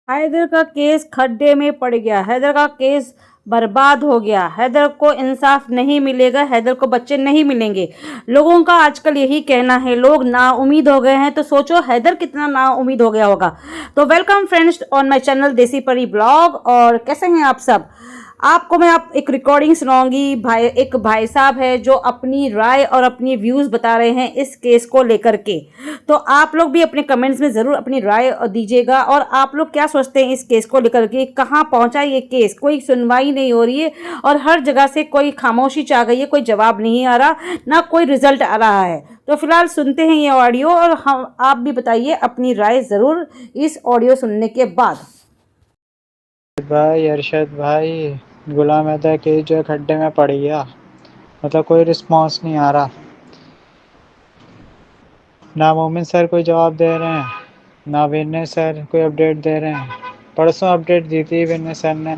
हैदर का केस खड्डे में पड़ गया, हैदर का केस बर्बाद हो गया, हैदर को इंसाफ नहीं मिलेगा, हैदर को बच्चे नहीं मिलेंगे। लोगों का आजकल यही कहना है, लोग ना उम्मीद हो गए हैं, तो सोचो हैदर कितना ना उम्मीद हो गया होगा। तो welcome friends on my channel देसी परी ब्लॉग। और कैसे हैं आप सब? आपको मैं आप एक रिकॉर्डिंग सुनाऊंगी। एक भाई साहब है जो अपनी राय और अपनी व्यूज बता रहे हैं इस केस को लेकर के। तो आप लोग भी अपने कमेंट्स में ज़रूर अपनी राय दीजिएगा, और आप लोग क्या सोचते हैं इस केस को लेकर के, कहाँ पहुंचा ये केस, कोई सुनवाई नहीं हो रही है और हर जगह से कोई खामोशी छा गई है, कोई जवाब नहीं आ रहा, ना कोई रिजल्ट आ रहा है। तो फिलहाल सुनते हैं ये ऑडियो, और हम आप भी बताइए अपनी राय ज़रूर इस ऑडियो सुनने के बाद। भाई अरशद भाई, गुलाम अदा केस जो है खड्डे में पड़ गया। मतलब कोई रिस्पॉन्स नहीं आ रहा। ना मोमिन सर कोई जवाब दे रहे हैं, ना विनय सर कोई अपडेट दे रहे हैं। परसों अपडेट दी थी विनय सर ने।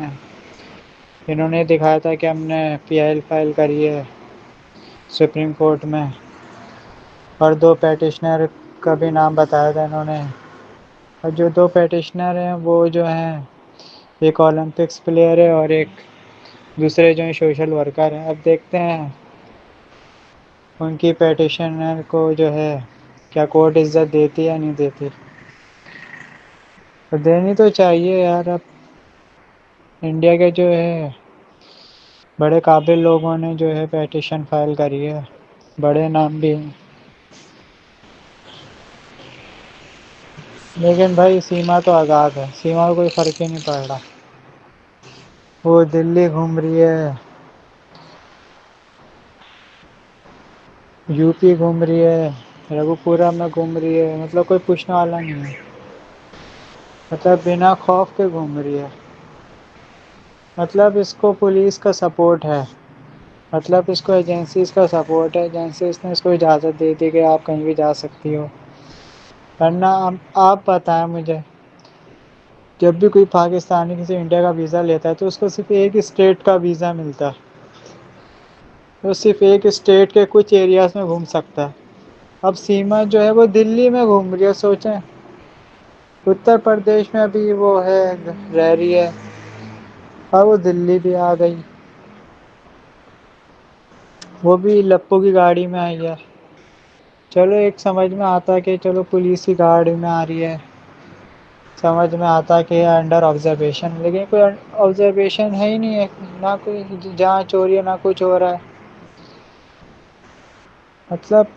इन्होंने दिखाया था कि हमने पीआईएल फाइल करी है सुप्रीम कोर्ट में, और 2 पेटिशनर का भी नाम बताया था इन्होंने। और जो 2 पेटिशनर हैं वो जो हैं, एक ओलंपिक्स प्लेयर है और एक दूसरे जो हैं सोशल वर्कर हैं। अब देखते हैं उनकी पेटिशनर को जो है क्या कोर्ट इज्जत देती है या नहीं देती। तो देनी तो चाहिए यार। अब इंडिया के जो है बड़े काबिल लोगों ने जो है पेटिशन फाइल करी है, बड़े नाम भी हैं। लेकिन भाई सीमा तो आज़ाद है, सीमा को कोई फ़र्क ही नहीं पड़ रहा। वो दिल्ली घूम रही है, यूपी घूम रही है, रघुपुरा में घूम रही है। मतलब कोई पूछने वाला नहीं है। मतलब बिना खौफ के घूम रही है। मतलब इसको पुलिस का सपोर्ट है, मतलब इसको एजेंसीज़ का सपोर्ट है। एजेंसीज़ ने इसको इजाज़त दे दी कि आप कहीं भी जा सकती हो। वरना आप बताएं मुझे, जब भी कोई पाकिस्तानी किसी इंडिया का वीज़ा लेता है तो उसको सिर्फ एक स्टेट का वीज़ा मिलता है। वो सिर्फ एक स्टेट के कुछ एरियाज़ में घूम सकता है। अब सीमा जो है वो दिल्ली में घूम रही है। सोचें, उत्तर प्रदेश में अभी वो है, रह रही है, और वो दिल्ली भी आ गई। वो भी लप्पू की गाड़ी में आई है। चलो एक समझ में आता कि चलो पुलिस की गाड़ी में आ रही है, समझ में आता कि अंडर ऑब्जर्वेशन। लेकिन कोई ऑब्जर्वेशन है ही नहीं है, ना कोई जांच हो रही है, ना कुछ हो रहा है। मतलब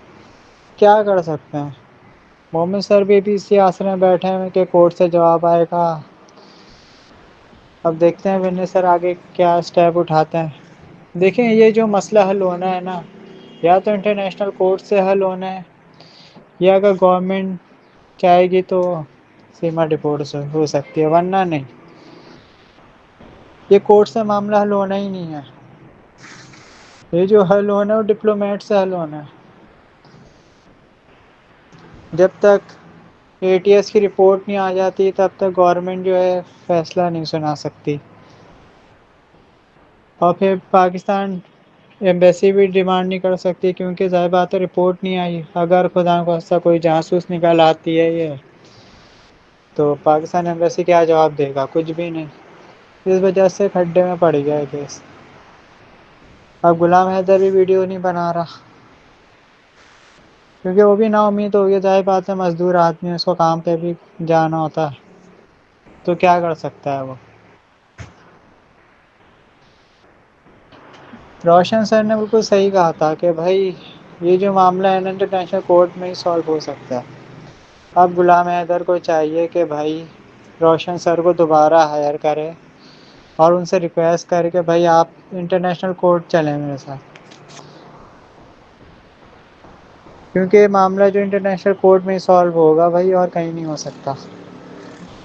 क्या कर सकते हैं। मोमिन सर भी इसी आसरे में बैठे हैं कि कोर्ट से जवाब आएगा। अब देखते हैं विनय सर आगे क्या स्टेप उठाते हैं। देखें, ये जो मसला हल होना है ना, या तो इंटरनेशनल कोर्ट से हल होना है, या अगर गवर्नमेंट चाहेगी तो सीमा डिपोर्ट से हो सकती है, वरना नहीं। ये कोर्ट से मामला हल होना ही नहीं है। ये जो हल होना है वो डिप्लोमेट से हल होना है। जब तक एटीएस की रिपोर्ट नहीं आ जाती तब तक गवर्नमेंट जो है फैसला नहीं सुना सकती। और फिर पाकिस्तान एम्बेसी भी डिमांड नहीं कर सकती, क्योंकि ज़ाहिर बात है रिपोर्ट नहीं आई। अगर खुदा न खास्ता कोई जासूस निकल आती है ये, तो पाकिस्तान एम्बेसी क्या जवाब देगा? कुछ भी नहीं। इस वजह से खड्डे में पड़ गया है केस। अब गुलाम हैदर भी वीडियो नहीं बना रहा, क्योंकि वो भी ना उम्मीद हो गई। ज़ाहिर बात है, मजदूर आदमी है, उसको काम पे भी जाना होता है, तो क्या कर सकता है वो। रोशन सर ने बिल्कुल सही कहा था कि भाई ये जो मामला है ना, इंटरनेशनल कोर्ट में ही सॉल्व हो सकता है। अब गुलाम हैदर को चाहिए कि भाई रोशन सर को दोबारा हायर करे और उनसे रिक्वेस्ट करे कि भाई आप इंटरनेशनल कोर्ट चलें मेरे साथ, क्योंकि ये मामला जो इंटरनेशनल कोर्ट में ही सॉल्व होगा भाई, और कहीं नहीं हो सकता।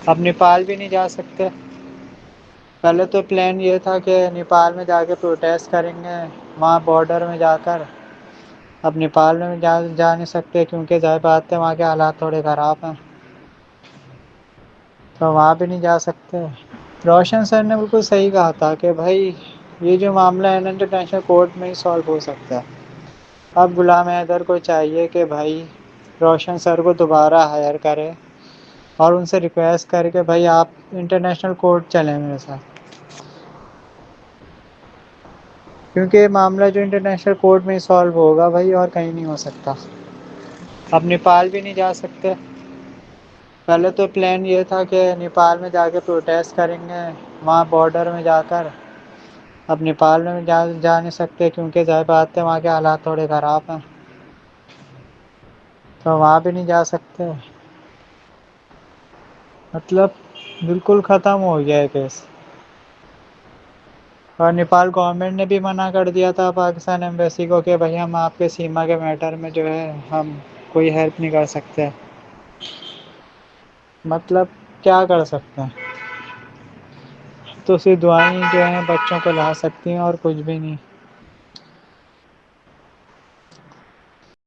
अब नेपाल भी नहीं जा सकते। पहले तो प्लान ये था कि नेपाल में जाके प्रोटेस्ट करेंगे, वहाँ बॉर्डर में जाकर। अब नेपाल में जा नहीं सकते, क्योंकि ज़ाहिर बात है वहाँ के हालात थोड़े ख़राब हैं, तो वहाँ भी नहीं जा सकते। रोशन सर ने बिल्कुल सही कहा था कि भाई ये जो मामला है ना, इंटरनेशनल कोर्ट में ही सॉल्व हो सकता है। अब गुलाम हैदर को चाहिए कि भाई रोशन सर को दोबारा हायर करे اور ان سے ریکویسٹ کر کے بھائی آپ انٹرنیشنل کورٹ چلیں میرے ساتھ، کیونکہ یہ معاملہ جو انٹرنیشنل کورٹ میں ہی سالو ہوگا بھائی، اور کہیں نہیں ہو سکتا۔ اب نیپال بھی نہیں جا سکتے۔ پہلے تو پلان یہ تھا کہ نیپال میں جا کے پروٹیسٹ کریں گے وہاں بارڈر میں جا کر۔ اب نیپال میں جا نہیں سکتے کیونکہ ظاہر بات ہے وہاں کے حالات تھوڑے خراب ہیں، تو وہاں بھی نہیں جا سکتے۔ مطلب بالکل ختم ہو گیا ہے کیس۔ اور نیپال گورنمنٹ نے بھی منع کر دیا تھا پاکستان ایمبیسی کو کہ بھائی ہم آپ کے سیما کے میٹر میں جو ہے ہم کوئی ہیلپ نہیں کر سکتے۔ مطلب کیا کر سکتے ہیں؟ تو صرف دعائیں جو ہیں بچوں کو لا سکتی ہیں اور کچھ بھی نہیں۔